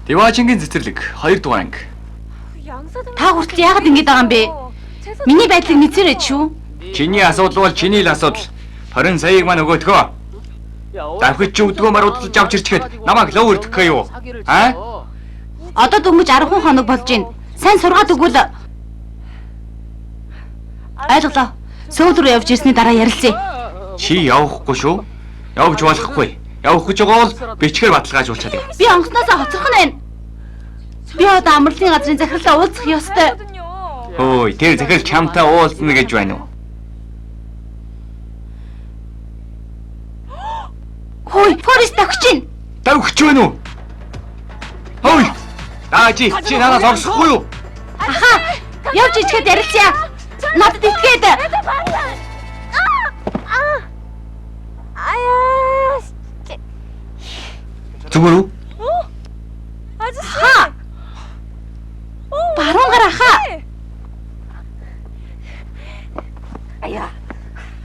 Дэважингийн цэцэрлэг 2 дугаар анги. Та хүртэл яагаад ингэж байгаа юм бэ? Миний байдлыг мэдсэрэй шүү. Чиний асуудал бол чиний л асуудал. 20 саяыг маань өгөөдгөө. Давхиж ч өгдгөө маруудалж авч ирчихэд намайг лөө өрдөх юу? Аа? Одоо дөнгөж 10 хоног болж байна. Сайн сургаад өгвөл ойлголоо. Сөүл рүү явж ирсний дараа ярилцъя. Чи явахгүй шүү. Явж болохгүй. Явах гэж байгаа бол бичгээр баталгаажуулчихъя. Би онгоцноосоо хоцрох нь байна. Би одоо амралтын газрын захирлаа уулзах ёстой. Хөөе, тэр захирал чамтай уулзна гэж байна уу? Хөөе, Форест давхиж байна. Давхиж байна уу? Хөөе. Чи надаас орсохгүй юу? Аха, явж ичгээд ярилцъя. Надад итгээд. Зүгээр үү? Ха! Баруун гараа ха.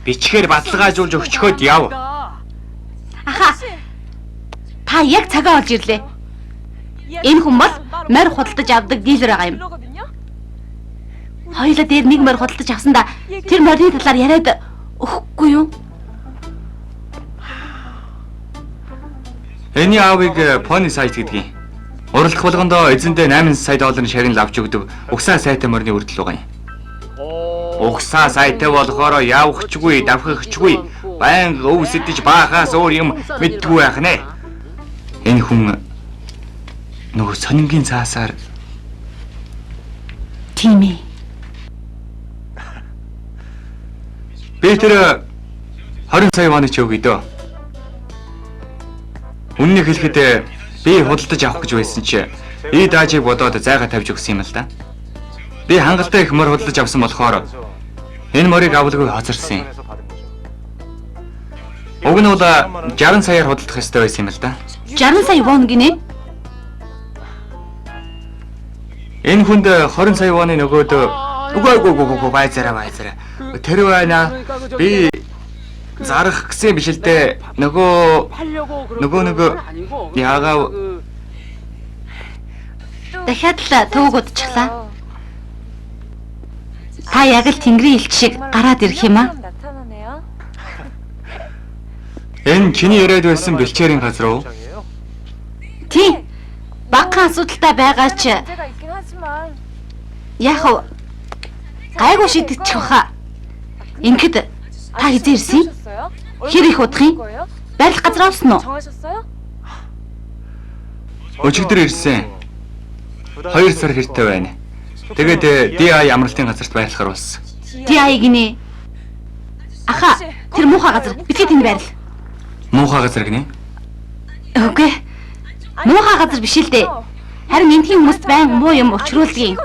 Бичгээр баталгаажуулж өгчхөөд яв. Аха. Та яг цагаа олж ирлээ. Энэ хүн бол морь худалдаж авдаг дилер байгаа юм. Хоёулаа дээр нэг морь худалдаж авсандаа тэр морины талаар яриад өгөхгүй юу? Эний аавыг Pony сайт гэдгийг. Уралдах болгондоо эзэндээ 8 сая долларын шагнал авч өгдөг угсаа сайтай морины үрдэл байгаа юм. Угсаа сайтай болохоор явахчгүй, давхихчгүй, байнга өв сэтэж баахаас өөр юм мэддгүй байх нэ. Энэ хүн нөгөө сонингийн цаасаар Тийм ээ. би тэр 20 сая вон ч өгье дөө. Үннийг хэлэхэд би худалдаж авах гэж байсан чи ий даажийг бодоод зайгаа тавьж өгсөн юм л да. Би хангалттай их морь худалдаж авсан болохоор энэ морийг авалгүй хоцорсон юм. Уг нь бол 60 саяар худалдах ёстой байсан юм л да. 60 сая вон гинэ. Энэ хүнд 20 сая вон нөгөөд үгүй байцаараа. Тэр байна. Би зарах гэсэн биш л дээ. Нөгөө яагаа Дахиад л төвөг удчихлаа. Та яг л тэнгэрийн элч шиг гараад ирэх юм аа. энэ чиний яриад байсан бэлчээрийн газар уу? Тийм. Багахан асуудалтай байгаа ч яг гайгүй шийдчих واخа. Ингээд та хизээ ирсэн? Хэр их удах юм? Байрлах газар авсан уу? Өчигдөр ирсэн. 2 сар хэртэй байна. Тэгээд DI амралтын газарт байрлахаар болсон. DI гинэ. Аха, тэр муухай газар. Битгий тэнд байрал. Муухай газар гинэ? Үгүй. Муухай газар биш л дээ. Харин энтхийн хүмүүст байн муу юм учруулдаг.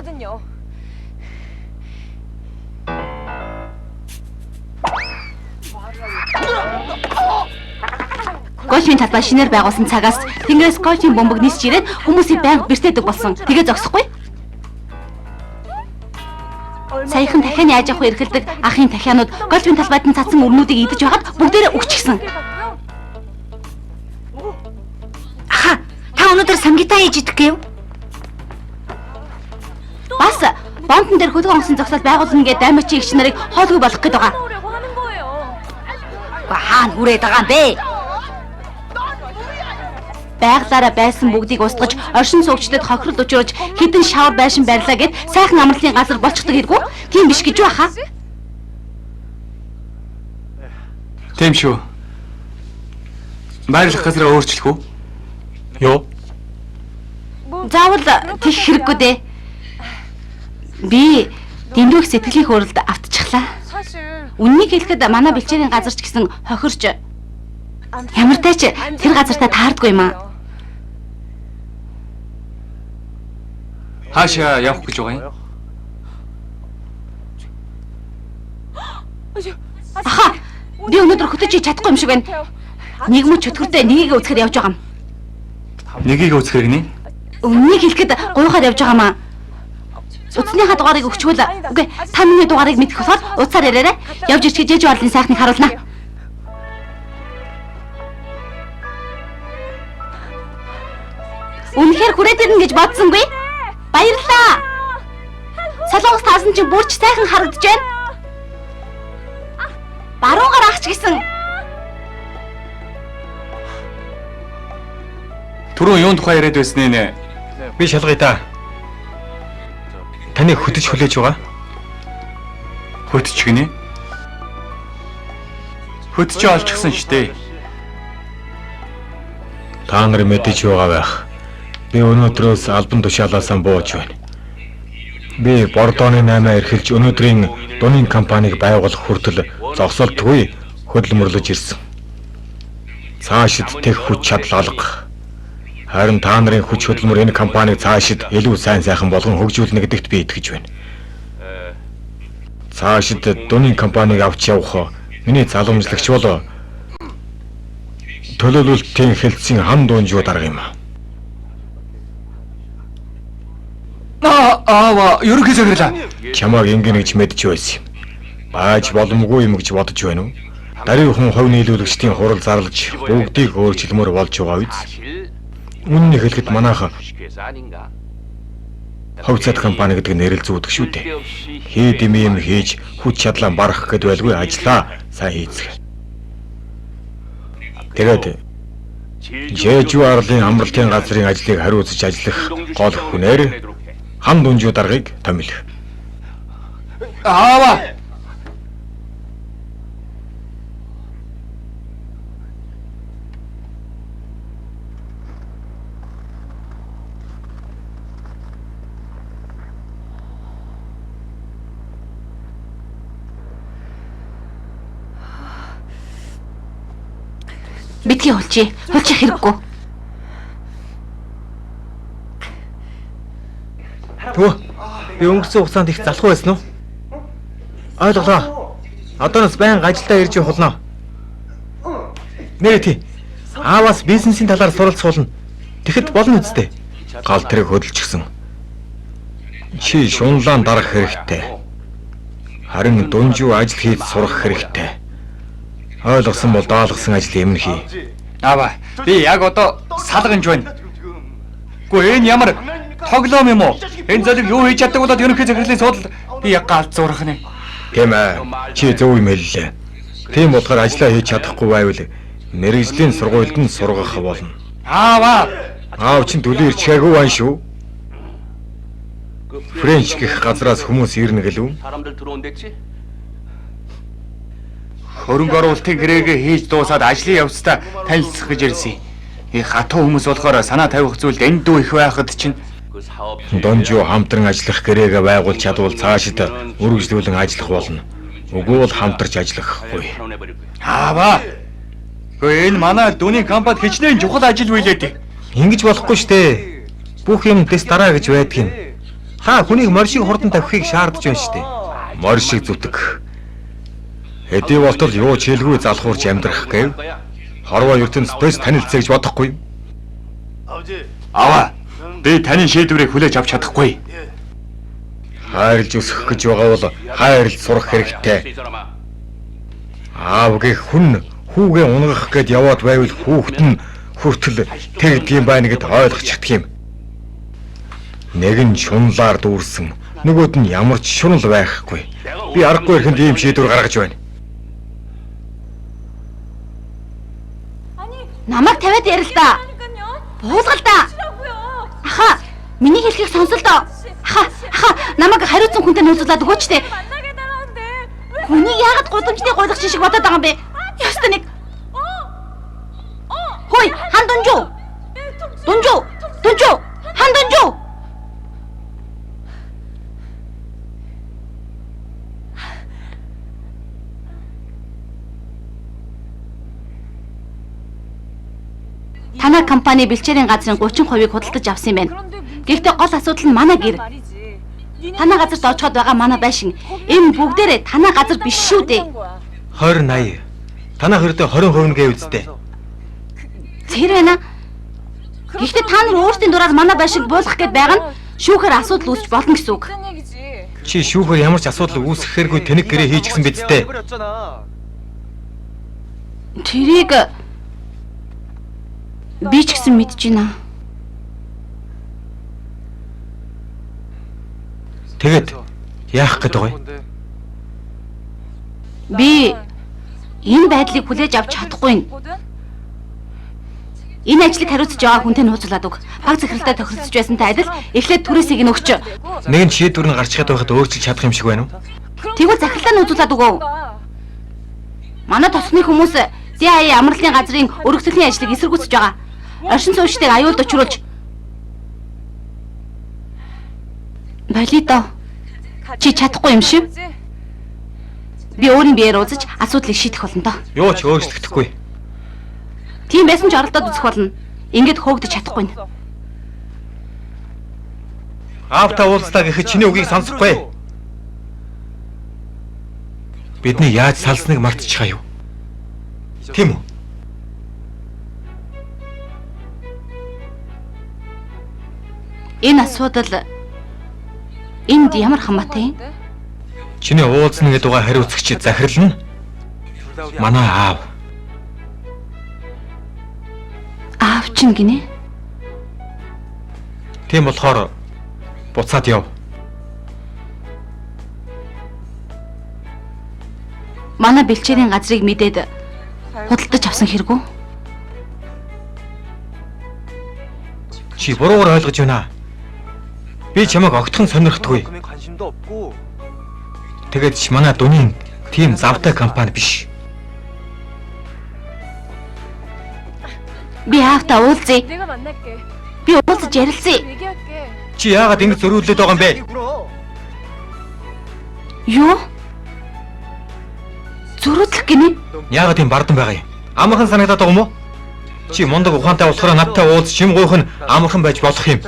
Гольфийн талбай шинээр байгуулсан цагаас тэнгэрээс гольфийн бомбог нисч ирээд хүмүүсийг байнга бэртээдэг болсон. Тэгээ зогсохгүй. Саяхан дахианы ааж авах эрхэлдэг ахын дахианууд гольфийн талбайд нь цацсан өрнүүдийг идэж байгаад бүгдээрээ өгчихсэн. Аха, та өнөөдөр самгитаа хийж идэх гэв? Бас бомбон дээр хөлөг онгоцны зогсоол байгуулна гэдэг даймачийн эгч нарыг хоолгүй болох гээд байгаа. Хаана хүрээд байгаа юм бэ? Байгалаараа байсан бүгдийг устгаж, оршин суугчдад хохирол учруулж, хідэн шавар байшин барьлаа гэд сайхан амралтын газар болчихдог хэрэггүй. Тийм биш гэж баха. Тийм шүү. Байрлах газараа өөрчлөх үү? Юу? Заавал тийх хэрэггүй дээ. Би дэндүүх сэтгэлийн хөөрөлд автчихлаа. Үннийг хэлэхэд манай бэлчээрийн газар ч гэсэн хохирч ямартай ч тэр газартаа таардгүй юм аа. Хаашаа явах гэж байгаа юм? Аха, би өнөөдөр хөтөж чадахгүй юм шиг байна. Нэг мөч чөтгөрдөө нэгийг үзэхэд явж байгаа юм. Нэгийг үзэхээр гинэ? Үннийг хэлэхэд гуйхаар явж байгаа юм аа. Утасныхаа дугаарыг өгчвөл үгүй та миний дугаарыг мэдэх болохоор утсаар яриараа явж ирч гэж ээж орлын сайхныг харуулнаа. Үнэхээр хүрээд ирнэ гэж бодсонгүй. Баярлалаа. Солонгос таасан чинь бүрч сайхан харагдаж байна. Баруун гар ахч гисэн. Түрүү юун тухай яриад байсны нэ? Би шалгая та. Таныг хөтөж хүлээж байгаа. Хөтч гинэ. Хөтч олчихсан штэ. Та нар мэдэж байгаа байх. Би өнөөдрөөс албан тушаалаасаа бууж байна. Би Бордооны 8-аа эрхэлж өнөөдрийн дунын компанийг байгуулах хүртэл зогсолтгүй хөдөлмөрлөж ирсэн. Цаашид тех хүч чадал алга. Харин та нарын хүч хөдөлмөр энэ компанийг цаашид илүү сайн сайхан болгон хөгжүүлнэ гэдэгт би итгэж байна. Цаашид дунын компанийг авч явах миний залгамжлагч бол төлөөлөлтийн хэлтсийн хан дуунжууд арга юм. Ерөнхий захирлаа. Чамааг ингэнэ гэж мэдж байсан юм. Байж боломгүй юм гэж бодож байна уу? Дарийн хүн хувь нийлүүлэгчдийн хурал зарлаж бүгдийг өөрчлөмөр болж байгаа үз. Үннийг хэлэхэд манайх ховцат компани гэдэг нэрэл зүүдэг шүү дээ. Хийд юм хийж хүч чадлаа барах гэд байлгүй ажиллаа сайн хийцгээ. Тэгээд Жэжүү арлын амралтын газрын ажлыг хариуцж ажиллах гол хүнээр хан дүнжүүд аргыг томилох. Аава. Битгий хулчих хэрэггүй. Төө би өнгөрсөн хугацаанд их залхуу байсан уу? Ойлголоо. Одооноос байнга ажилдаа ирж явах болно. Нэр тий. Ааваас бизнесийн талаар суралцуулна. Тэгэхэд болно үстэй. Гал тэрэг хөдөлчихсөн. Чи шунлаан дарах хэрэгтэй. Харин дүнжүү ажил хийж сурах хэрэгтэй. Ойлгосон бол даалгасан ажил юм хий. Аава, би яг одоо салганж байна. Гэхдээ энэ ямар тоглоом юм уу? Энэ залуу юу хийж чаддаг болоод ерөнхий захирлын суудлыг би яг галт зурах нэ. Тийм ээ. Чи зөв юм хэллээ. Тийм болохоор ажиллаа хийж чадахгүй байвал мэрэгжлийн сургуульд нь сургах болно. Аава, Аав чинь төлөөр чигаагүй байна шүү. Френч гэх газраас хүмүүс ирнэ гэлүү. хөрөнгө оруулалтын гэрээгээ хийж дуусаад ажлын явцдаа танилцах гэж ирсэн. Их хатуу хүмүүс болохоор санаа тавих зүйлд энд дүү их байхад чинь Донжоо хамтран ажиллах гэрээгээ байгуулж чадвал цаашид үргэлжлүүлэн ажиллах болно. Үгүй бол хамтарч ажиллахгүй. Аава. Гэхдээ энэ манай дүүний компанид хичнээн чухал ажил үйлээд. Ингэж болохгүй штэ. Бүх юм дэс дараа гэж байдаг юм. Та хүнийг моршиг хурдан тавихыг шаардж байна штэ. Моршиг зүтг. Хэдий болтол юу ч хэлгүй залхуурч амьдрах гэв. Хорвоо ертөнцөөс танилцъя гэж бодохгүй. Аава. Би таны шийдвэрийг хүлээж авч чадахгүй. Хайрлж өсөх гэж байгаа бол хайрлж сурах хэрэгтэй. Аав гэх хүн хүүгээ унгах гэд яваад байвал хүүхэд нь хүртэл тэгдэг юм байна гэд ойлгож чаддаг юм. Нэг нь шунлаар дүүрсэн, нөгөөд нь ямар ч шунал байхгүй. Би аргагүй ихэнд ийм шийдвэр гаргаж байна. Намайг тавиад ярил л да. Буулгал да. Аха, миний хэлхийг сонсол доо. Аха, намайг хариуцсан хүнтэй нөлөөлөд өгөөч те. Хүний яагаад гудамжны гойлгоч шиг бодоод байгаа юм бэ? Яста нэг. Хой, хан Дунжуу. Хан Дунжуу. Танай компани бэлчээрийн газрын 30%-ийг худалдаж авсан юм байна. Гэхдээ гол асуудал нь манай гэр. Танай газарт очиход байгаа манай байшин энэ бүгдээрээ танай газар биш шүү дээ. 20-80. Танай хөрдөө 20% гээ үсттэй. Тэр байна. Гэхдээ та нар өөрсдийн дураар манай байшинг буулгах гээд байгаа нь шүүхээр асуудал үүсч болно гэсэн үг. Чи шүүхээр ямар ч асуудал үүсгэхээргүй тэнэг гэрээ хийчихсэн биз дээ. Тэрийг би ч гэсэн мэдэж байна. Тэгээд яах гээд байгаа юм? Би энэ байдлыг хүлээж авч чадахгүй. Энэ ажлыг хариуцж байгаа хүнтэй нууцлаад өг. Баг захиралтай тохиролцож байсантай адил эхлээд түрээсийг нь өгч. Нэг нь шийдвэр нь гарч чадах байхад өөрчилж чадах юм шиг байна уу? Тэгвэл захирлаа нууцлаад өгөө. Манай тосны хүмүүс CIA амралтын газрын өргөцлийн ажлыг эсэргүүцэж байгаа. Оршин суугчдыг аюулд учруулж. Болидо. Чи чадахгүй юм шиг? Би өөрийн биеэр узаж асуудлыг шийдэх болно доо. Юу ч өөрчлөгдөхгүй. Тийм байсан ч оролдоод үзэх болно. Ингээд хөөгдөж чадахгүй нь. Аавта уулзлаа гэхэд чиний үгийг сонсохгүй. Бидний яаж салсныг мартчихаа юу? Тийм үү? Энэ асуудал энд ямар хамаатай юм? Чиний уулзна гэдэг байгаа хариуцагч захирал нь манай аав. Аав чинь гинэ? Тийм болохоор буцаад яв. Манай бэлчээрийн газрыг мэдээд худалдаж авсан хэрэггүй? Чи буруугаар ойлгож байна. Би чамайг огтхон сонирхдаггүй. Тэгээд ч манай дунийн тийм завтай компани биш. Би аавтаа уулзъя. Би уулзаж ярилцъя. Чи яагаад ингэ зөрүүлээд байгаа юм бэ? Юу? Зөрүүдлэх гинэ? Яагаад тийм бардан байгаа юм? Амархан санагдаад байгаа юм уу? Чи мундаг ухаантай болохоор надтай уулз шим гуйх нь амархан байж болох юм.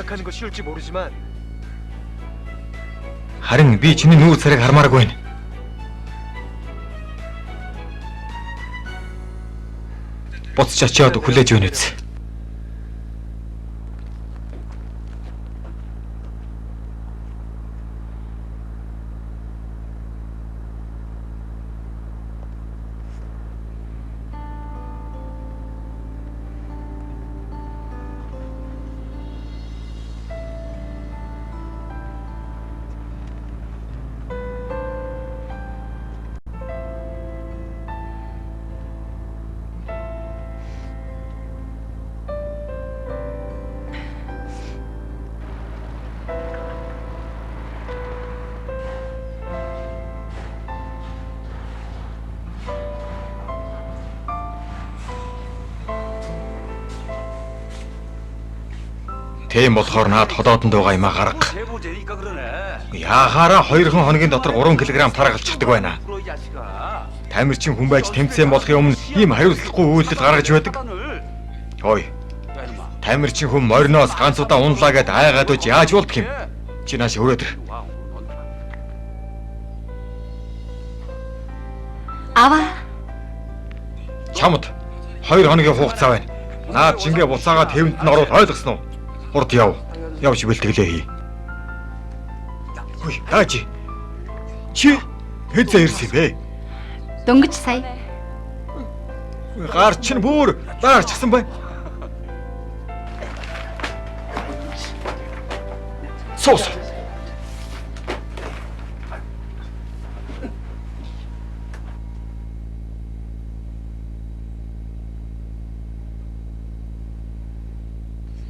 Харин би чиний нүүр царайг хармааргүй байна. Буцаж очиод хүлээж өгнө үз. Тийм болохоор наад холоодонд байгаа юм гарга. Яахаараа 2 хоногийн дотор 3 кг таргалчихдаг байна. Тамирчин хүн байж тэмцээн болохын өмнө ийм хариуцлагагүй үйлдэл гаргаж байдаг. Ой. Тамирчин хүн мориноос ганц удаа унлаа гэд айгаад үж яаж болдох юм? Чи нааш өрөөдөр. Аваа. Чамд 2 хоногийн хугацаа байна. Наад жингээ буцаагаад хэвэнд нь оруул ойлгосноо? Урд яв. Явж бэлтгэлээ хий. Хөөе, таажи. Чи хэзээ ирсэн бэ? Дөнгөж сая. Гар чинь бүр даарчсан бай. Сос.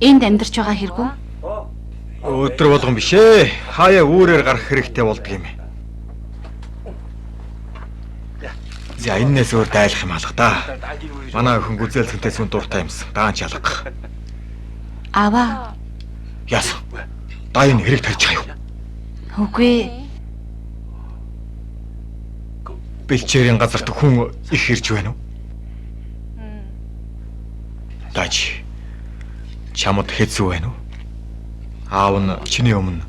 Энд амьдарч байгаа хэрэггүй? Өдөр болгон биш ээ. Хаяа үүрээр гарах хэрэгтэй болдго юм. За энэс өөр дайлах юм алга да. Манай охин гүзээлсэнтэй сүн дуртай юмсан. Даанч алга. Аваа. Яасан. Даын хэрэг тарьж байгаа юу? Үгүй. Бэлчээрийн газарт хүн их ирж байна уу? Даач. Чамд хэцүү байна уу? Аав нь чиний өмнө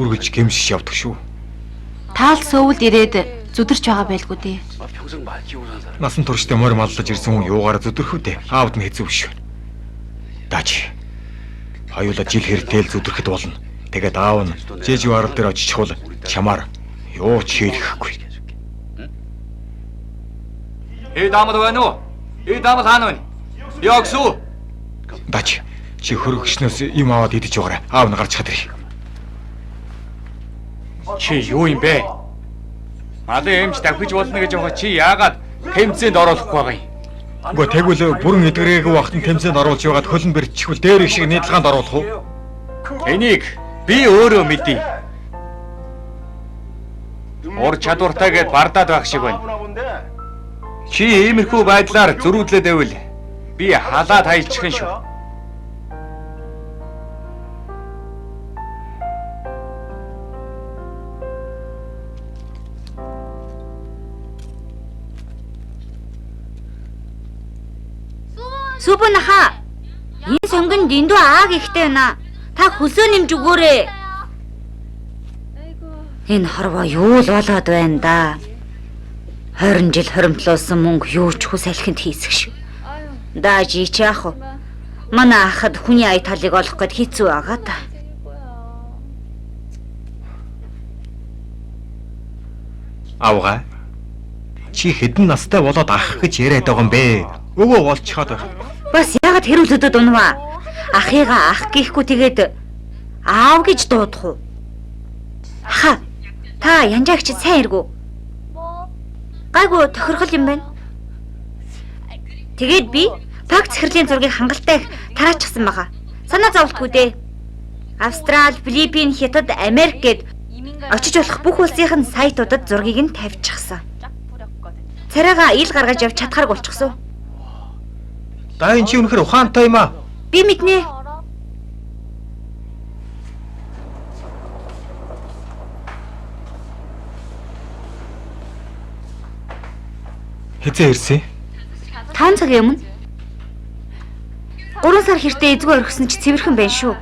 үргэлж гэмшиж явдаг шүү. Таал сөөвөлд ирээд зүдэрч байгаа байлгүй дээ. Насан туршдаа морь маллаж ирсэн хүн юугаар зүдэрх үү? Аавд нь хэцүү биш байна. Даач. Хоёулаа жил хэртэл зүдэрхэд болно. Тэгээд аав нь жижиг арал дээр очихвол чамаар юу ч хийлгэхгүй. Дамад байна уу? Дамад хаана байна? Яагсуу? Даач. Чи хөргөгчнөөс юм аваад идэж байгаарай. Аав нь гарч хад ирэх. Чи юу юм бэ? Малын эмч давхиж болно гэж байгаа чи яагаад тэмцээнд оруулахгүй байгаа юм? Үгүй тэгвэл бүрэн эдгэрээгүй вахтан тэмцээнд оруулж яваад хөлн бэрччихвэл дээр их шиг нийтлгаанд оруулах уу? Энийг би өөрөө мэдээ. Ур чадвартай гэд бардаад байх шиг байна. Чи иймэрхүү байдлаар зөрүүдлээд байвал би халаад хаялчих нь шүү. Сүбүнаха. Энэ сонгон дэндүү аа гэхтэй байна. Та хөлсөө нэмж өгөөрэй. Энэ хорвоо юу л болоод байна да. 20 жил хоримтлуулсан мөнгө юу ч хүс салхинд хийсэх шүү. Дааж ич яах вэ? Манай ахад хүний ая талыг олох гээд хэцүү байгаа та. Авгаа. Чи хэдэн настай болоод ах гэж яриад байгаа юм бэ? Өвөө болчиход байх. Бас яагаад хэрүүлдэд унваа? Ахыгаа ах гэхгүй тэгээд аав гэж дуудах уу? Аха. Та янжаагч сайн иргүү. Гайгүй тохирхол юм байна. Тэгээд би пак цэхэрлийн зургийг хангалттай тараачихсан байгаа. Санаа зовлтгүй дээ. Австрали, Филиппин, Хятад, Америк гэд очиж болох бүх улсынхын сайтуудад зургийг нь тавьчихсан. Царайгаа ил гаргаж явж чадхаарг болчихсон. Да энэ чи үнэхээр ухаантай юм аа. Би мэднэ. Хэзээ ирсэн? 5 цагийн өмнө. 3 сар хэртээ эзгүй орхисон ч цэвэрхэн байна шүү.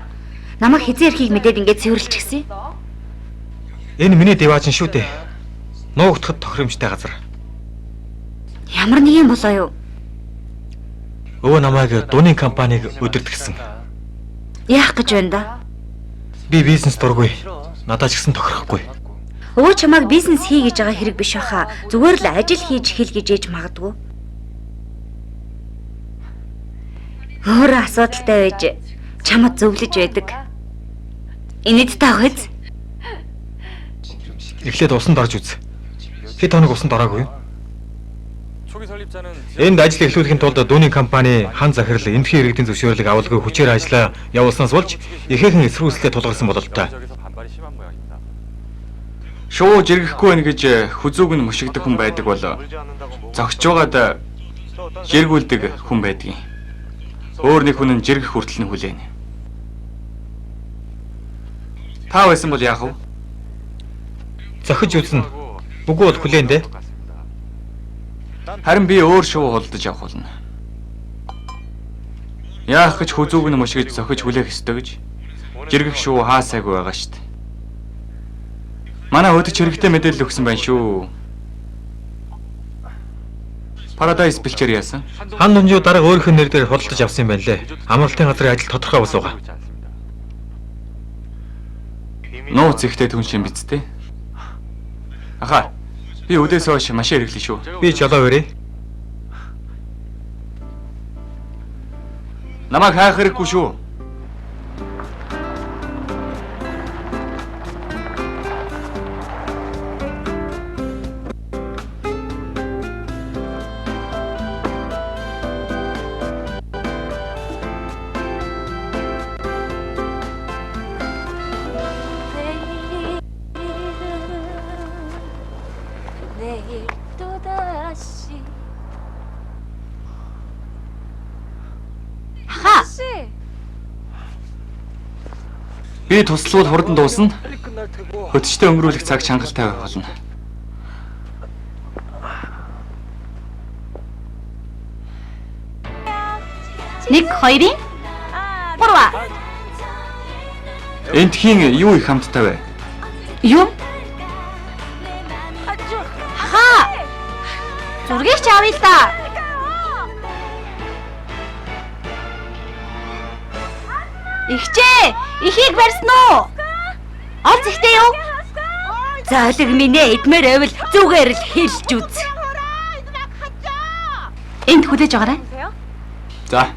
Намайг хэзээ ирэхийг мэдээд ингээд цэвэрлчихсэн. Энэ миний деваажин шүү дээ. Нуугдахад тохиромжтой газар. Ямар нэг юм болоо юу? Өвөө намайг дууны компаниг өдөртгсөн. Яах гэж байна да? Би бизнес дургүй. Надад ч гэсэн тохирохгүй. Өвөө чамайг бизнес хий гэж байгаа хэрэг биш баха. Зүгээр л ажил хийж хэл гэж ээж магадгүй. Өөрөө асуудалтай байж чамд зөвлөж байдаг. Инэд таах үз. Эхлээд усанд орж үз. Хэд хоног усанд ороогүй юу? Энд ажил эхлүүлэхийн тулд дууны компани хан захирал эндхийн иргэдийн зөвшөөрлийг авалгүй хүчээр ажиллаа явуулснаас болж ихээхэн эсрүүцлээ тулгарсан бололтой. Шуу жиргэхгүй байх гэж хүзүүг нь мушигдах хүн байдаг бол зогсож байгаад жиргүүлдэг хүн байдаг юм. Өөр нэг хүн нь жиргэх хүртэл нь хүлээнэ. Та байсан бол яах вэ? Зохиж үзнэ. Үгүй бол хүлээн дээ. Харин би өөр шуу холдож явах болно. Яах гэж хүзүүг нь мушигж зохиж хүлээх ёстой гэж жиргэх шуу хаасаагүй байгаа шүү дээ. Манай хөдөж хэрэгтэй мэдээлэл өгсөн байна шүү. Paradise бэлчээр яасан? Хан Нунжуу дарга өөрийнх нь нэр дээр худалдаж авсан юм байна лээ. Амралтын газрын ажил тодорхой босууга. Нууц ихтэй түн шин биз дээ. Аха. Би өдөөс хойш машин хэрэглэв шүү. Би жолоо өрөө. Намайг хаах хэрэггүй шүү. Би туславал хурдан дуусна. Хөтчтэй өнгөрүүлэх цаг чангалтай байх болно. Нэг хоёрын 3. Эндхийн юу их хамттай вэ? Юм? Ха! Зургийг ч авъя л да. Ихчээ, ихийг барьсан уу? Олз ихтэй юу? Заалэг минь эдмээр байвал зүгээр л хэлж үз. Энд хүлээж байгаарай. За.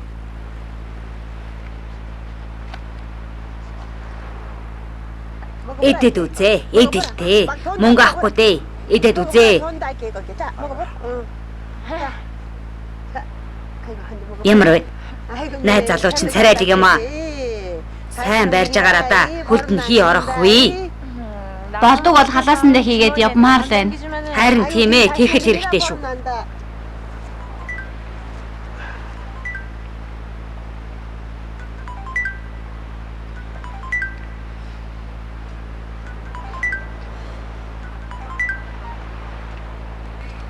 Эдэд үзээ. Эдэлтэй. Мөнгө авахгүй дээ. Эдэд үзээ. Ямар вэ? Найз залуу чинь царайлаг юм аа. Сайн барьж агаараа да. Хөлд нь хий орохгүй. Болдог бол халаасандаа хийгээд явмаар л байна. Харин тийм ээ, тэгэхэл хэрэгтэй шүү.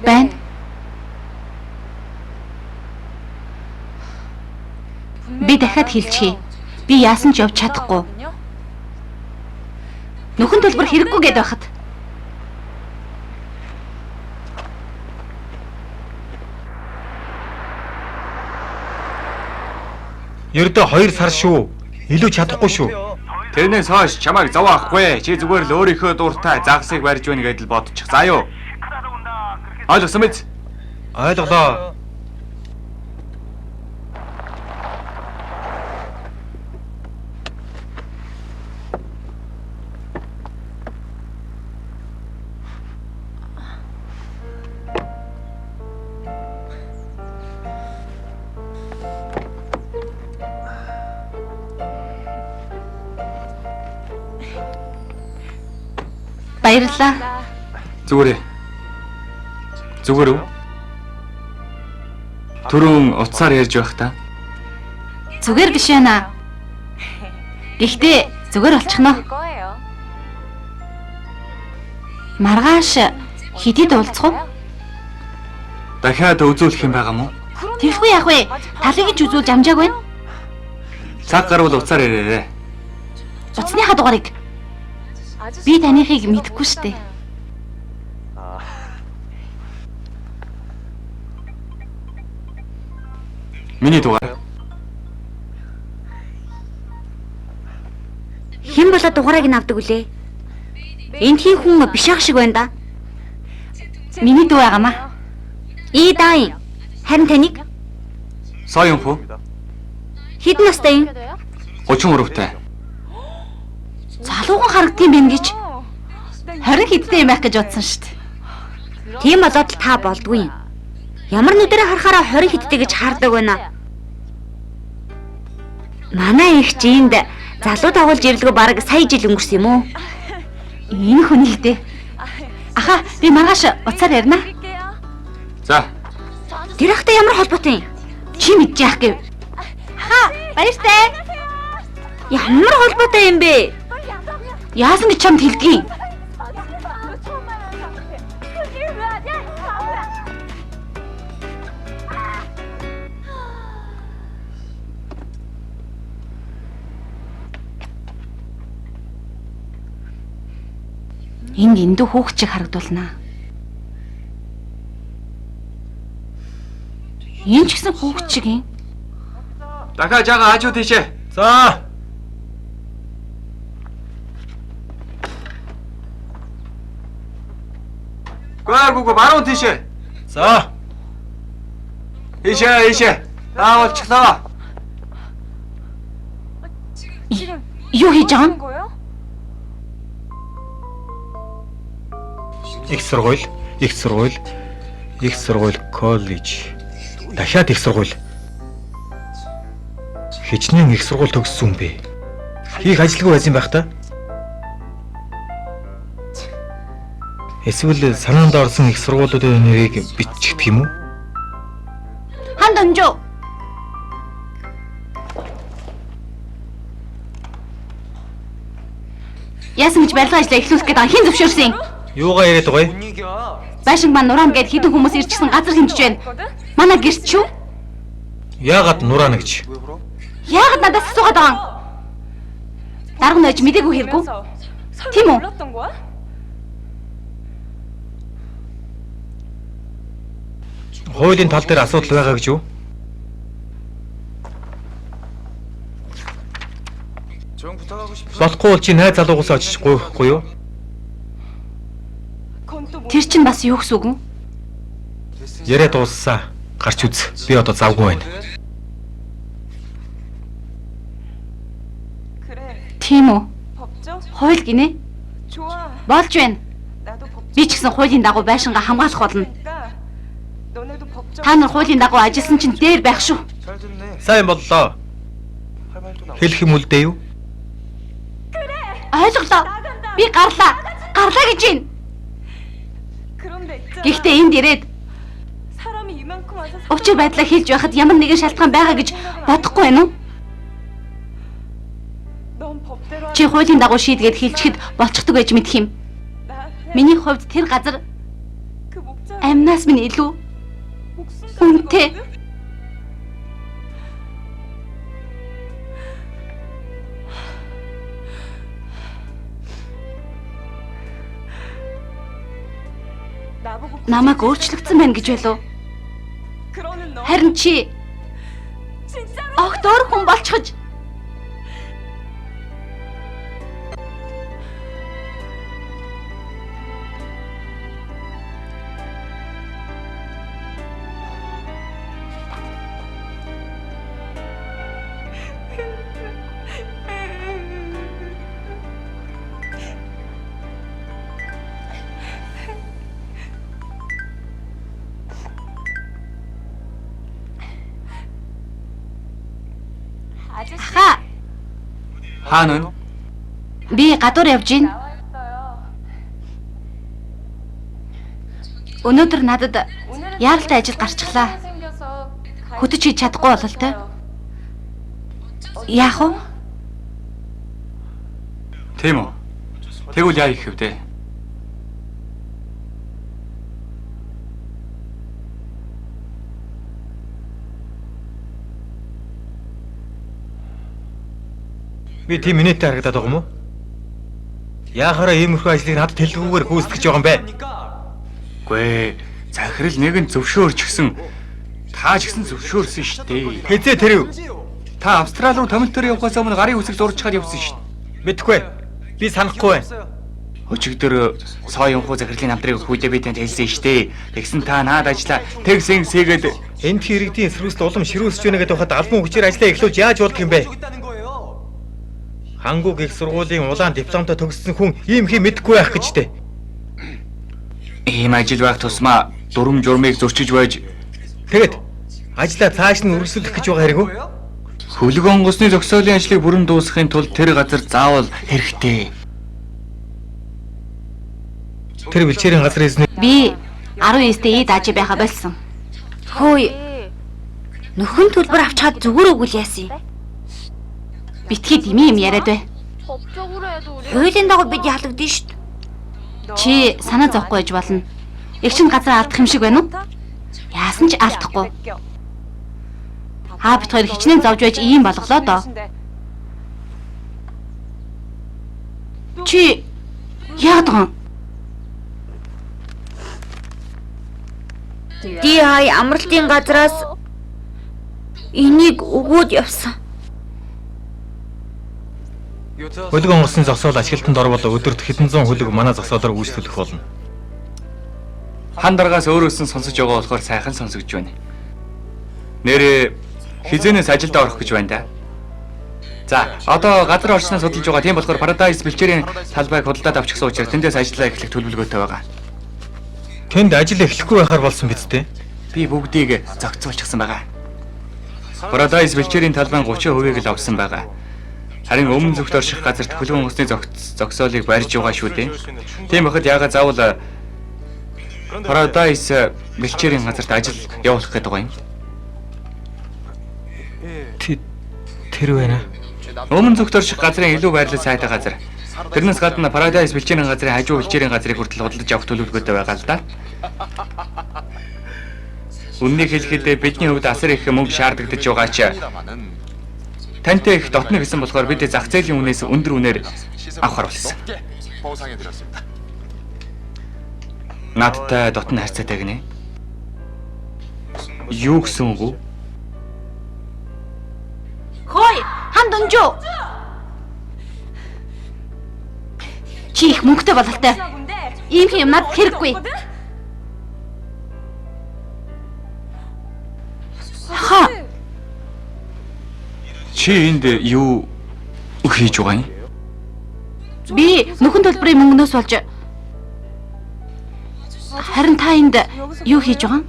Байна. Би дахиад хэлчихье. Би яасан ч явж чадахгүй. Нөхөн төлбөр хэрэггүй гээд байхад. Ердөө 2 сар шүү. Илүү чадахгүй шүү. Тэрнээс хойш чамайг зовохгүй. Чи зүгээр л өөрийнхөө дуртай загсыг барьж байна гэдэл бодчих. За юу? Ойлгосон биз? Ойлголоо. Баярлалаа. Зүгээр. Зүгээр үү? Түрүүн утсаар ярьж байх та. Зүгээр биш байна. Гэхдээ зүгээр болчихно. Маргааш хэдийд уулзах уу? Дахиад үзүүлэх юм байгаа мó? Тэрхгүй яах вэ? Талыг ч үзүүлж амжааг байна. Цаг гарвал утсаар ярьаарэ. Утасныхаа дугаарыг би танихыг мэдэхгүй штэ. Миний дугаар. Хэн болоод дугаарыг нь авдаг үлээ? Эндхийн хүн биш ах шиг байна да. Миний дүү байгаамаа. Даин. Харин таныг Соён хөө. хэдэн настай юм? 33-тай. Залуухан харагдсан юм гэж 20 хэдтэй юм байх гэж бодсон штт. Тийм болоод л та болдгүй юм. Ямар нүдэрэ харахаараа 20 хэдтэй гэж хардаг байна. Манай их жинд залуу дагуулж ирлгүй бараг сая жил өнгөрсөн юм уу? Энэ хүнийгдээ. Аха, би маргааш уцаар ярина. За. Тэр ахтай ямар холбоотой юм? Чи мэдж яах гэв? Аха, баяртай. Ямар холбоотой юм бэ? Яасан гэж чамд хэлдгийг? Энд эндүү хүүхэд чиг харагдуулнаа. Энэ ч гэсэн хүүхэд чиг юм. Дахиад жаага хажуу тийшээ. За. Гүгөө баруун тийшээ. За. Ийшээ. Болчихлоо. Юу хийж байгаа юм? Их сургууль, коллеж. Дахиад их сургууль. Хичнээн их сургууль төгссөн бэ. Хийх ажилгүй байсан байх та. Эсвэл санаанд орсон их сургуулиудын нэрийг биччих юм уу? Ханд онжоо. Яасан гэж барилга ажиллаа эхлүүлэх гэдэг хэн зөвшөөрсөн юм? Юугаа яриад байгаа юм? Байшинг маань нураан гээд хэдэн хүмүүс ирчихсэн газар хэмжиж байна. Манай гэрч шүү. Яагаад нураана гэж? Яагаад надаас асуугаад байгаа юм? Дарга нойж мдэггүй хэрэггүй. Тийм үү? Хуулийн тал дээр асуудал байгаа гэж юу? Болохгүй бол чи найз залуугаас очиж гуйхгүй юу? Тэр чинь бас юу гэсэн үг юм? Яриа дууссан. Гарч үз. Би одоо завгүй байна. Тийм үү? Хууль гинэ? Болж байна. Би ч гэсэн хуулийн дагуу байшингаа хамгаалах болно. Та нар хуулийн дагуу ажилласан чинь дээр байх шүү. Сайн боллоо. Хэлэх юм үлдээ юу? Ойлголоо. Би гарлаа. Гарлаа гэж байна. Гэхдээ энд ирээд учир байдлаа хэлж байхад ямар нэгэн шалтгаан байгаа гэж бодохгүй байна уу? Чи хуулийн дагуу шийдгээд хэлчихэд болчихдог гэж мэдэх юм. Миний хувьд тэр газар амнаас минь илүү үнэтэй. Намайг өөрчлөгдсөн байна гэж байлуу? Харин чи огт өөр хүн болчихж Аха. Хаана вэ? Би гадуур явж гин. Өнөөдөр надад яаралтай ажил гарчихлаа. Хөдөж хийж чадахгүй бололтой. Яах вэ? Тийм үү? Тэгвэл яа их хэвдэ? Би тийм минутаа харагдаад байгаа юм уу? Яахаараа иймэрхүү ажлыг надад тэлгүүгээр гүйцэтгэж байгаа юм бэ? Гүй, захирал нэг нь зөвшөөрч гисэн. Та ч гэсэн зөвшөөрсөн шүү дээ. Хэзээ тэр юу? Та Австрали руу томилтоор явахаас өмнө гарын үсэг зурж чад явсан шүү дээ. Мэдхгүй. Би санахгүй байна. Өчигдөр сая юмхуу захирлын намтрыг хүйдэ би танд хэлсэн шүү дээ. Тэгсэн та наад ажиллаа. Тэгсэн сэгэд Энд иргэдийн эсрүүсэл улам ширүүсэж байна гэдэг бахад албан хүчээр ажиллаа эхлүүлж яаж болох юм бэ? Хангуг их сургуулийн улаан дипломтой төгссөн хүн ийм хий мэдэхгүй байх гэж дээ. Ийм ажил байх тусмаа дүрм журмыг зөрчиж байж Тэгэд ажлаа цааш нь үргэлжлүүлэх гэж байгаа хэрэг үү? хөлөг онгоцны зохицуулын ажлыг бүрэн дуусгахын тулд тэр газар заавал хэрэгтэй. Тэр бэлчээрийн газар эзэн Би 19-д дааж байха болсон. Хөөе. Нөхөн төлбөр авчаад зүгээр өгвөл яасан юм? Битгий дими юм яриад бай. Хуулийн дагуу бид ялагдсан шүү дээ. Чи санаа зовхгүй байж болно. Их чин газар алдах юм шиг байна уу? Яасан ч алдахгүй. Бит хоёр хичнээн зовж байж ийм болголоо доо. Чи яагаад гоо? DI амралтын газраас энийг өгөөд явсан. хөлөг онгоцны зогсоол ашиглалтанд орвол өдөрт хэдэн зуун хөлөг манай зогсоолоор үйлчлүүлэх болно. Хан дараагаас өөрөөс нь сонсож байгаа болохоор сайхан сонсогдож байна. Нэрээ хизэнээс ажилдаа орох гэж байна да. За, одоо газар орчноо судалж байгаа. Тийм болохоор Paradise бэлчээрийн талбайг худалдаад авчихсан учраас тэндээс ажиллаа эхлэх төлөвлөгөөтэй байгаа. Тэнд ажил эхлэхгүй байхаар болсон биз дээ. Би бүгдийг зохицуулчихсан байгаа. Paradise бэлчээрийн талбайн 30%-ийг л авсан байгаа. Харин өмнө зүгт орших газарт хөлөг онгоцны зогсоолыг барьж байгаа шүү дээ. Тийм бахад яагаад заавал Paradise бэлчээрийн газарт ажил явуулах гэдэг байгаа юм? Тэр байна. Өмнө зүгт орших газрын илүү байрлал сайтай газар. Тэрнээс гадна Paradise бэлчээрийн газрын хажуу бэлчээрийн газрыг хүртэл худалдаж авах төлөвлөгөөтэй байгаа л да. Үннийг хэлэхэд бидний хувьд асар их мөнгө шаардагдаж байгаа ч тантай их дотно гэсэн болохоор бид зах зээлийн үнээс өндөр үнээр авахар болсон. Надтай дотно харьцаатай гинэ. Юу гэсэн үг вэ? Хөөе, хан дунжуу. Чи их мөнгөтэй бололтой. Ийм юм надад хэрэггүй. Ха. Чи энд юу хийж байгаа юм? Би нөхөн төлбөрийн мөнгнөөс болж харин та энд юу хийж байгаа?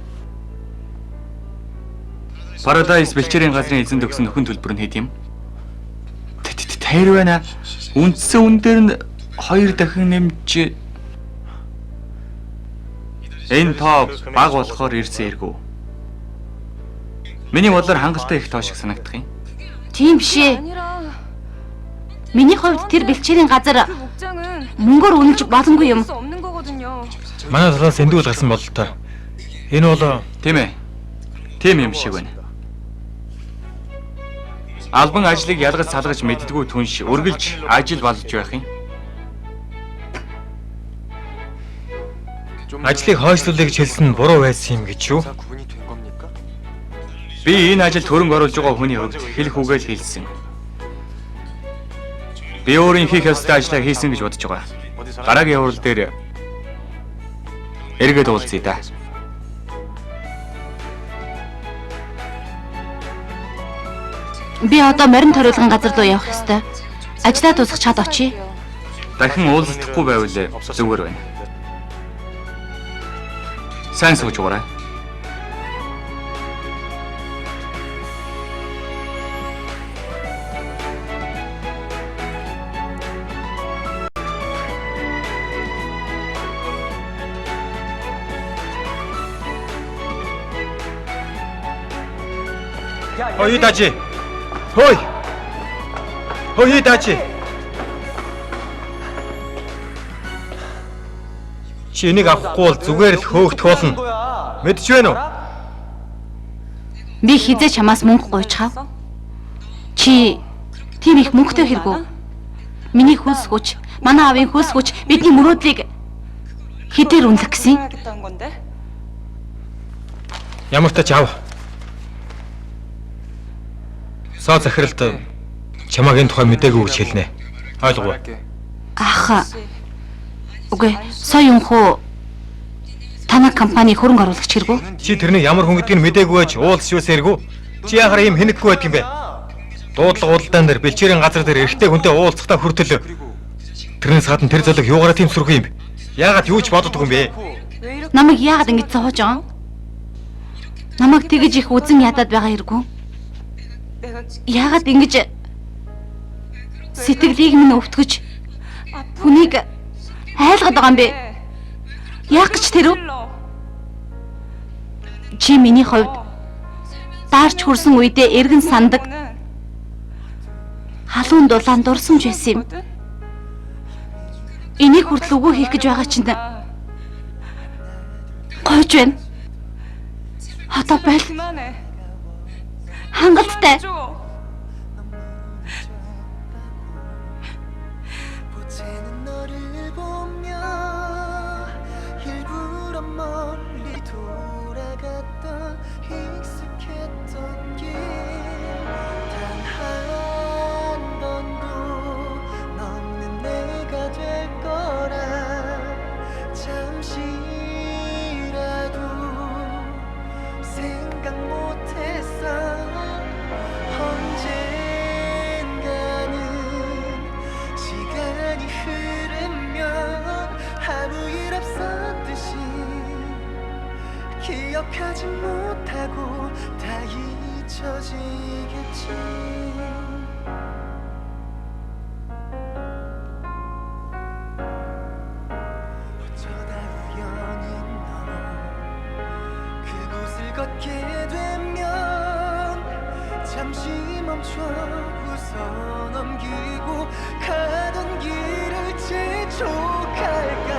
Paradise бэлчээрийн газрын эзэнд өгсөн нөхөн төлбөр нь хэд юм? Тайр байна. Үндсэн үн дээр нь 2 дахин нэмж энэ тоо баг болохоор ирсэн эргүү. Миний бодлоор хангалттай их тоо шиг санагдах юм. Тийм биш ээ. Миний хувьд тэр бэлчээрийн газар мөнгөөр үнэлж боломгүй юм. Манай талаас эндүүл гарсан бололтой. Энэ бол Тийм ээ. Тийм юм шиг байна. Албан ажлыг ялгаж салгаж мэддэггүй түнш үргэлж ажил болж байх юм. ажлыг хойшлуулъя гэж хэлсэн нь буруу байсан юм гэж юу? Би энэ ажилд хөрөнгө оруулж байгаа хүний хувьд хэлэх үгээл хэлсэн. Би өөрийн хийх ёстой ажлаа хийсэн гэж бодож байгаа. Дараагийн хурал дээр эргээд уулзъя да. Би одоо морин ториулгын газар руу явах ёстой. Ажлаа дуусгах чад очие. Дахин уулздахгүй байвал зүгээр байна. Сайн сууж байгаарай. Хөөе дажи. Хөөе. Хөөе дажи. Чи энийг авахгүй бол зүгээр л хөөгдөх болно. Мэдж байна уу? Би хизээ чамаас мөнгө гуйчхав. Чи тийм их мөнгөтэй хэрэггүй. Миний хөлс хүч, манай аавын хөлс хүч бидний мөрөөдлийг хэдээр үнэлэх гэсэн? Ямар ч тач ав. Саа захиралд чамаагийн тухай мэдээгүй гэж хэлнэ. Ойлгов. Ах. Үгүй, сая юнхуу танай компани хөрөнгө оруулагч хэрэггүй. Чи тэрний ямар хүн гэдгийг мэдээгүй байж уулз шүүсээргүй. Чи яхаар ийм хэнэггүй байдаг юм бэ? Дуудлага худалдаан дээр бэлчээрийн газар дээр эрэгтэй хүнтэй уулзахтаа хүртэл тэрнээс гадна тэр залог юугаараа тийм сүрх юм бэ? Яагаад юу ч боддог юм бэ? Намайг яагаад ингэж зовоож байгаа? Намайг тэгж их үзэн ядаад байгаа хэрэггүй. Яагаад ингэж сэтгэлийг минь өвтгөж хүнийг айлгаад байгаа юм бэ? Яах гэж тэр үү? Чи миний хувьд даарч хүрсэн үедээ эргэн сандаг халуун дулаан дурсамж байсан юм. Энийг хүртэл үгүй хийх гэж байгаа чинь гойж байна. Одоо байл. Хангалттай. 기억하지 못하고 다 잊혀지겠지. 어쩌다 우연히 너 그곳을 걷게 되면 잠시 멈춰 웃어 넘기고 가던 길을 재촉할까.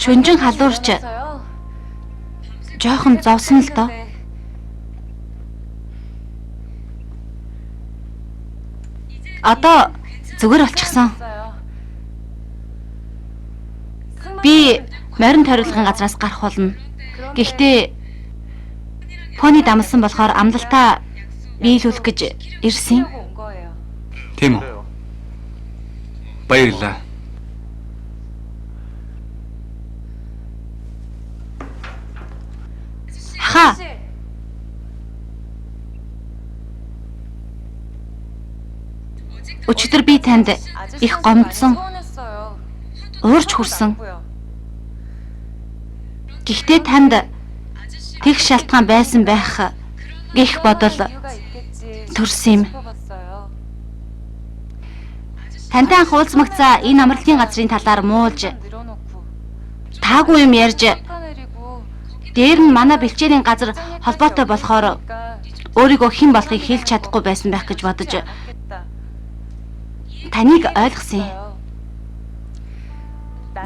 Шүнжин халуурч жоохон зовсон л доо. Одоо зүгээр болчихсон. Би морин тойруулгын газраас гарах болно. Гэхдээ Пони дамсан болохоор амлалтаа биелүүлэх гэж ирсэн. Тийм үү? Баярлалаа. Ха. Өчигдөр би танд их гомдсон, уурч хүрсэн. Гэхдээ танд тэг шалтгаан байсан байх гэх бодол төрсөн юм. Тантай анх уулзмагцаа энэ амралтын газрын талаар муулж таагүй юм ярьж дээр нь манай бэлчээрийн газар холбоотой болохоор өөрийгөө хэн болохыг хэлж чадахгүй байсан байх гэж бодож таныг ойлгосон юм.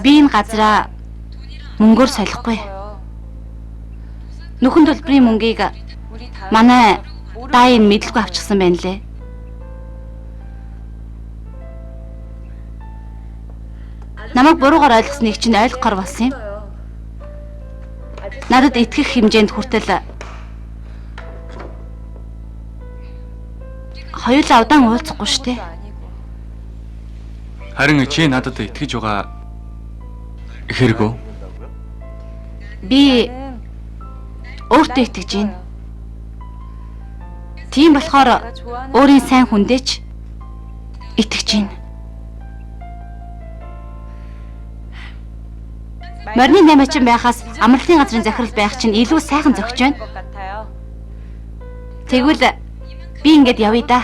Би энэ газраа мөнгөөр солихгүй. Нөхөн төлбөрийн мөнгийг манай даайн мэдлгүй авчихсан байна лээ. Намайг буруугаар ойлгосныг чинь ойлгохоор болсон юм. Надад итгэх хэмжээнд хүртэл хоёулаа удаан уулзахгүй шүү дээ. Харин чи надад итгэж байгаа хэрэгөө? Би өөртөө итгэж байна. Тийм болохоор өөрийн сайн хүндээ ч итгэж байна. Морины 8 байхаас амралтын газрын захирал байх чинь илүү сайхан зөгч байна. Тэгвэл би ингэж явъя да.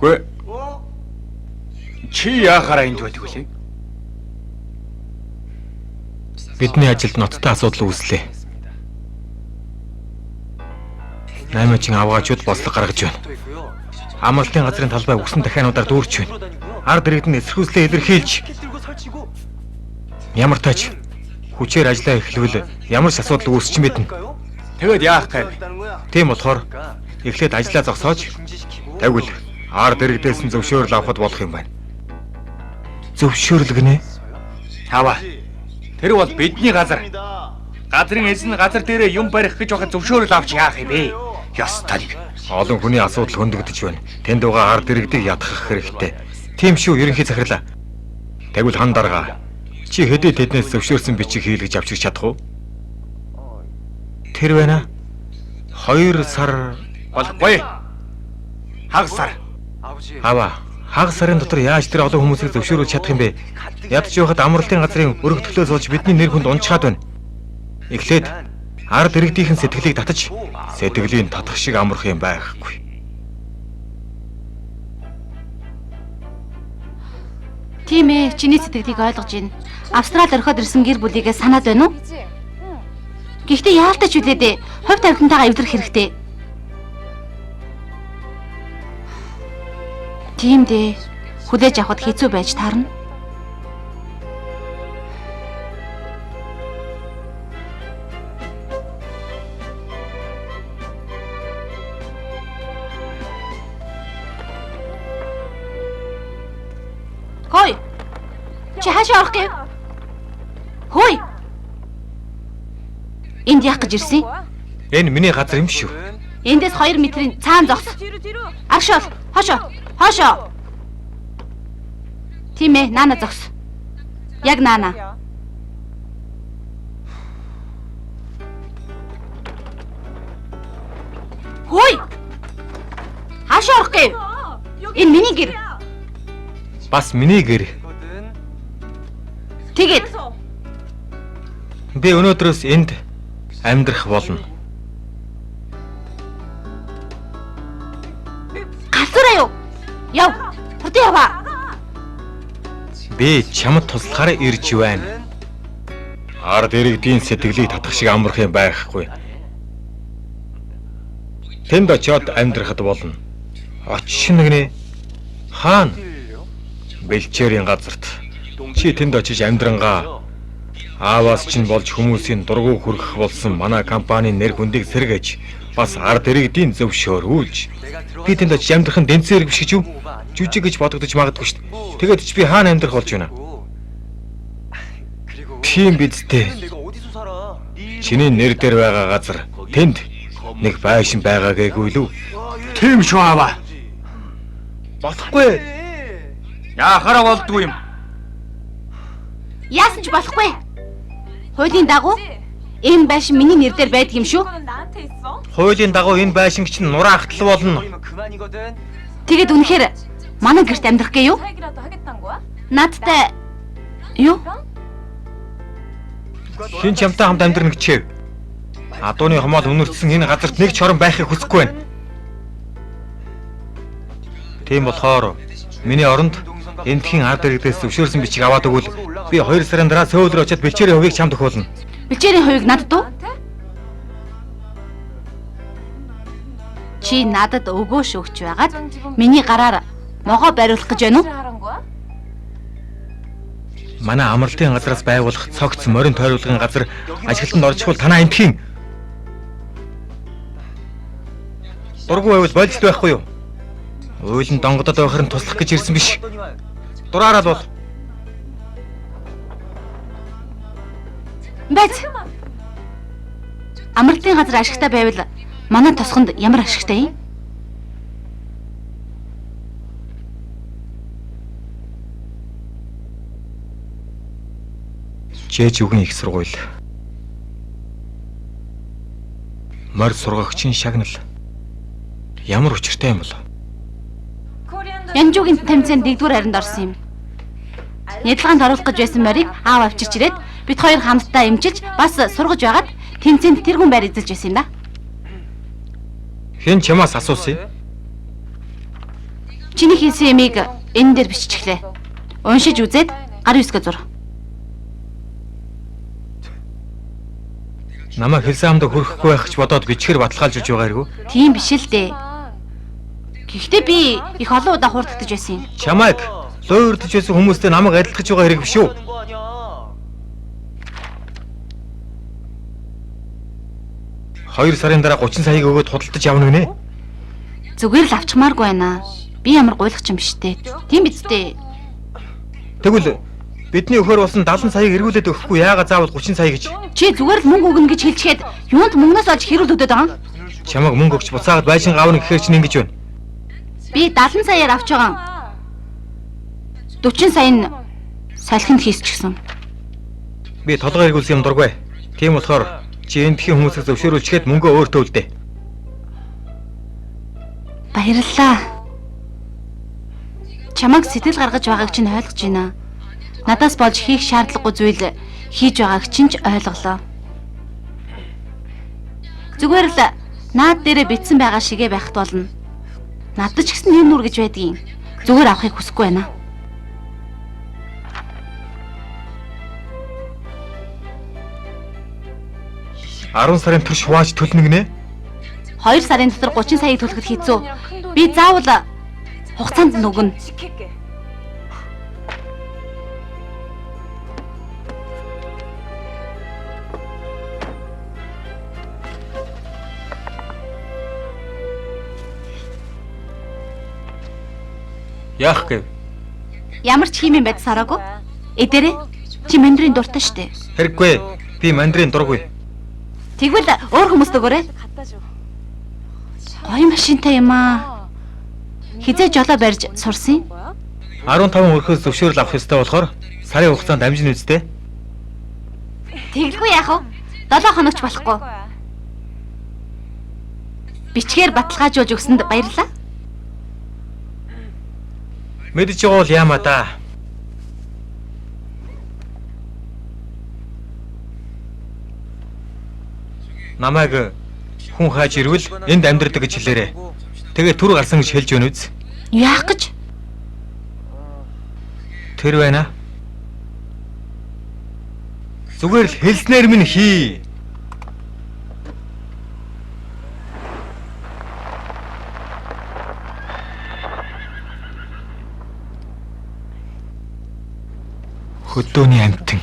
Гүй. Чи яахаараа энд байдаг вэ? Бидний ажилд ноцтой асуудал үүслээ. 8 авгаачуд бослог гаргаж байна. Амралтын газрын талбай үгсэн дахиануудаар дүүрч байна. Ард иргэдэнд эсэргүүцлээ илэрхийлж ямар тач хүчээр ажиллаа эхлэвэл ямар ч асуудал үүсч мэднэ. Тэгэд яах гээ? Тийм болохоор эхлээд ажиллаа зогсоож тэгвэл ард иргэдээс нь зөвшөөрөл авахд болох юм байна. Зөвшөөрөл гинэ? Хава. Тэр бол бидний газар. Газрын эзэн газар дээрээ юм барих гэж байхад зөвшөөрөл авч яах юм бэ? Ёстой. Олон хүний асуудал хөндөгдөж байна. Тэнд байгаа ард иргэдийг ядахах хэрэгтэй. Тийм шүү, ерөнхий захирлаа. Тэгвэл хан дарга. Чи хэдий тэднээс зөвшөөрсөн бичиг хийлгэж авчирч чадах уу? Тэр байна. 2 сар Болохгүй. Хагас сар. аваа. Хагас сарын дотор яаж тэр олон хүмүүсийг зөвшөөрүүлж чадах юм бэ? Ядч явахад амралтын газрын өргөтгөлөөс болж бидний нэр хүнд унчаад байна. Эхлээд ард иргэдийн сэтгэлийг татаж сэтгэлийн татах шиг амрах юм байхгүй. Тийм ээ, чиний сэтгэлийг ойлгож байна. Австрали орхиод ирсэн гэр бүлийгээ санаад байна уу? Гэхдээ яалтаач үлээ дээ. Хувь тавилантайгаа эвлэрэх хэрэгтэй. Тийм дээ. Хүлээж авахд хэцүү байж таарна. Хөөе. Чи хаашаа орох гэв? Хөөе. Энд яах гэж ирсэн? Энэ миний газар юм шүү. Эндээс 2 метрийн цаан зогс. Аршаал. Хошоо. Хошоо. Тийм ээ, наана зогс. Яг наана. Хөөе. Хаашаа орох гэв? Энэ миний гэр. Бас миний гэр. Тэгээд Би өнөөдрөөс энд амьдрах болно. галзуураа юу? Яв. Хурдан яваа. Би чамд туслахаар ирж байна. Ард иргэдийн сэтгэлийг татах шиг амрах юм байхгүй. Тэнд очиод амьдрахад болно. Очих нэгнэ. Хаана? бэлчээрийн газарт. Чи тэнд очиж амьдрангаа ааваас чинь болж хүмүүсийн дургу хүргэх болсон манай компанийн нэр хүндийг сэргээж бас ард иргэдийн зөвшөөрүүлж би тэнд очиж амьдрах нь дэнцээр биш гэж юу? Жүжиг гэж бодогдож магадгүй шүү дээ. Тэгээд ч би хаана амьдрах болж байна? Тийм биз дээ. Чиний нэр дээр байгаа газар тэнд нэг байшин байгаа гээгүй лүү? Тийм шүү аваа. Болохгүй. Яахаараа болдгүй юм. Яасан ч болохгүй. Хуулийн дагуу энэ байшин миний нэр дээр байдаг юм шүү. Хуулийн дагуу энэ байшин чинь нураа ахтал болно. Тэгээд үнэхээр манай гэрт амьдрах гээ юу? Наадтай юу? Хин ч ямтай хамт амьдрах гэчээв. Адууны хомоол өнөртсөн энэ газарт нэг ч орон байхыг хүсэхгүй байна. Тийм болохоор миний оронд эндхийн ард иргэдээс зөвшөөрсөн бичиг аваад өгвөл би 2 сарын дараа Сөүл рүү очиад бэлчээрийн хувийг чамд өгүүлнэ. Бэлчээрийн хувийг надад уу? Чи надад өгөөш өгч байгаад миний гараар могоо бариулах гэж байна уу? Манай амралтын газраас байгуулах цогц морин тойруулгын газар ажилтнанд орчихвол танаа эндхийн дургу байвал болжт байхгүй юу? Уйлан донгодод байхаар нь туслах гэж ирсэн биш. Дураараа бол. Бац. Амралтын газар ашигтай байвал манай тосгонд ямар ашигтай юм? Жээж үгийн их сургууль. Морь сургагчийн шагнал. Ямар учиртай юм бол? Янжуугийн тамцаанд 1-р харинд орсон юм. Нэдлгаанд оруулах гэж байсан морийг аав авчирч ирээд бид хоёр хамтдаа эмчилж бас сургаж байгаад тэмцээнд тэр хүн байр эзэлж байсан юм да. Хэн чамаас асуусан юм? Чиний хийсэн ямиг энэ дээр биччихлээ. Уншиж үзээд гар үсгээ зур. Намаа хэлсэн хамдаа хөрөхгүй байх ч бодоод бичгээр баталгаалж өгч байгаа хэрэг үү? Тийм биш л дээ. Гэхдээ би их олон удаа хурдтаж байсан юм. Чамайг лойрдож байсан хүмүүстэй намайг адилтгаж байгаа хэрэг биш үү? Хоёр сарын дараа 30 саяг өгөөд худалдаж явна гинэ. Зүгээр л авчмааргүй байна. Би ямар гуйлагч юм биш дээ. Тийм биз дээ. Тэгвэл бидний өхөр болсон 70 саяг эргүүлээд өгөхгүй яагаад заавал 30 сая гэж? Чи зүгээр л мөнгө өгнө гэж хэлчихэд юунд мөнгнөөс олж хэрүүл өгдөг байгаа юм? Чамайг мөнгө өгч буцаагаад байшин аавна гэхээр чинь ингэж байна. Би 70 саяар авч байгаа. 40 сая нь салхинд хийсчихсэн. Би толгой эргүүлсэн юм дургүй. Тийм болохоор чи эндхийн хүмүүсийг зөвшөөрүүлчихэд мөнгөө өөртөө үлдээ. Баярлалаа. Чамайг сэтгэл гаргаж байгааг чинь ойлгож байна. Надаас болж хийх шаардлагагүй зүйл хийж байгааг чинь ч ойлголоо. Зүгээр л наад дээрээ битсэн байгаа шигээ байхт болно. Надад ч гэсэн юм нүр гэж байдгийн. Зүгээр авахыг хүсэхгүй байна. Арван сарын турш хувааж төлнө гинэ. 2 сарын дотор 30 саяыг төлөхөд хийцүү. Би заавал хугацаанд нь өгнө. Яах гэв? Ямар ч химийн байд сараагүй. Эдэрээ чи мандрин дуртай штэ. Хэрэггүй. Би мандрин дургүй. Тэгвэл өөр хүмүүст өгөөрэй. Гоё машинтай юм аа. Хизээ жолоо барьж сурсан. 15 өрхөөс зөвшөөрөл авах ёстой болохоор сарын хугацаанд амжин үстэй. Тэглгүй яах вэ? 7 хоногч болохгүй. Бичгээр баталгаажуулж өгсөнд баярлалаа. Мэдж байгаа бол яамаа да. Намайг хүн хааж ирвэл энд амьдрдаг гэж хэлээрээ. Тэгээ түр гарсан гэж хэлж өгнө үз. Яах гэж? Тэр байна. Зүгээр л хэлснээр минь хий. Хөдөөний амтан.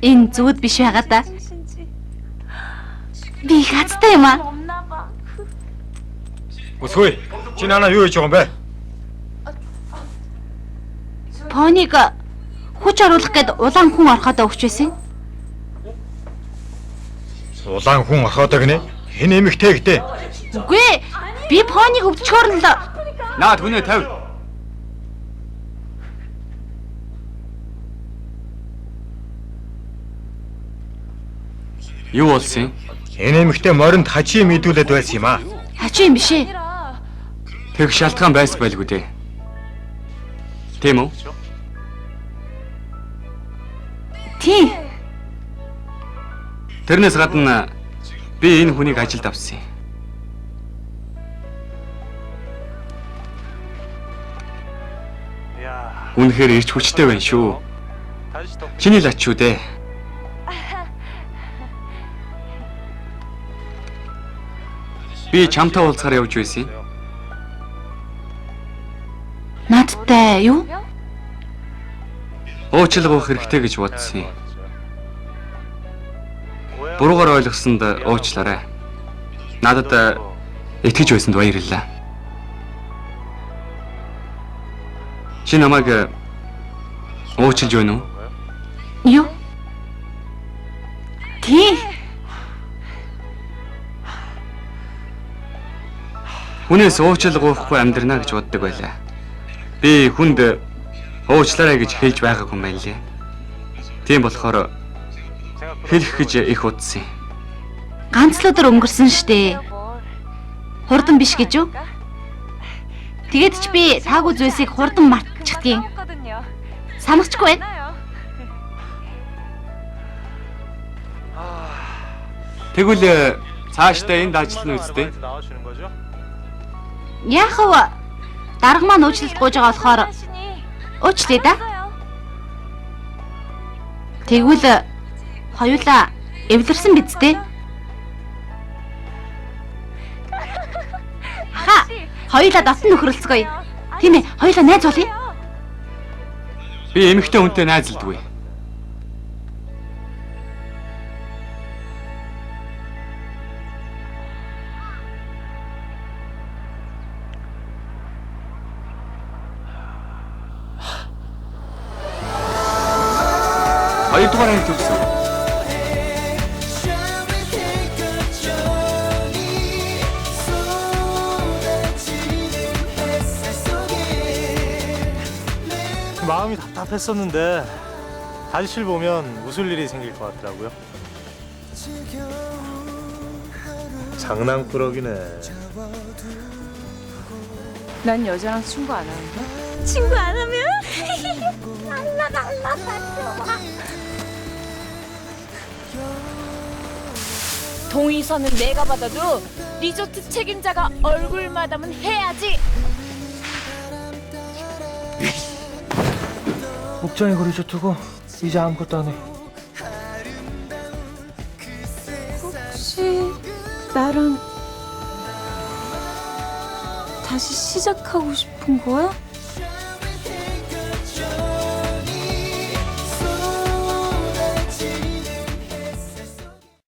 Энэ зүуд биш байгаа да. Би их хацтай юм аа. Өсгөө. Чи наана юу хийж байгаа юм бэ? Пониг хүч оруулах гээд улаан хүн ороход өгч байсан. Улаан хүн орхоод гинэ. Хэн эмэгтэй гэдэг? Үгүй ээ. Би пониг өвчгөр л. Наад хүнээ тавь. Юу болсон юм? Энэ эмэгтэй моринд хажи мэдүүлээд байсан юм аа. Хачи юм биш ээ. Тэг шалтгаан байсан байлгүй дээ. Тийм үү? Тийм. Тэрнээс гадна би энэ хүнийг ажилд авсан юм. Үнэхээр ирч хүчтэй байна шүү. Чиний лач шүү дээ. Би чамтай уулзахаар явж байсан юм. Надтай юу? Уучлал гоох хэрэгтэй гэж бодсон юм. Буруугаар ойлгосонд уучлаарай. Надад итгэж байсанд баярлалаа. Чи намайг уучлж байна уу? Юу? Тийм. Хүнээс уучлал гоохгүй амьдрнаа гэж боддог байлаа. Би хүнд уучлаарай гэж хэлж байгаагүй юм байна лээ. Тийм болохоор хэлэх гэж их удсан юм. Ганц л өдөр өнгөрсөн штэ. Хурдан биш гэж юу? Тэгээд ч би таагүй зүйлсийг хурдан мартчихдгийг санахчгүй байна. Тэгвэл цаашдаа энд ажиллана үстэй. Яах вэ? Дарга маань уучлалт гуйж байгаа болохоор уучлаа да. Тэгвэл хоёулаа эвлэрсэн биз дээ. Ха, хоёулаа дотн нөхрөлцгөөе. Тийм ээ, хоёулаа найз болъё. Би эмэгтэй хүнтэй найзалдаггүй. Хоёрдугаар ангид төгсөв. 마음이 답답했었는데 단실 보면 웃을 일이 생길 것 같더라고요. 장난꾸러기네. 난 여자랑 친구 안 하는데? 친구 안 하면? 동의서는 내가 받아도 리조트 책임자가 얼굴 마담은 해야지. 목장이 그 리조트고 이제 아무것도 안 해. 혹시 나랑 다시 시작하고 싶은 거야?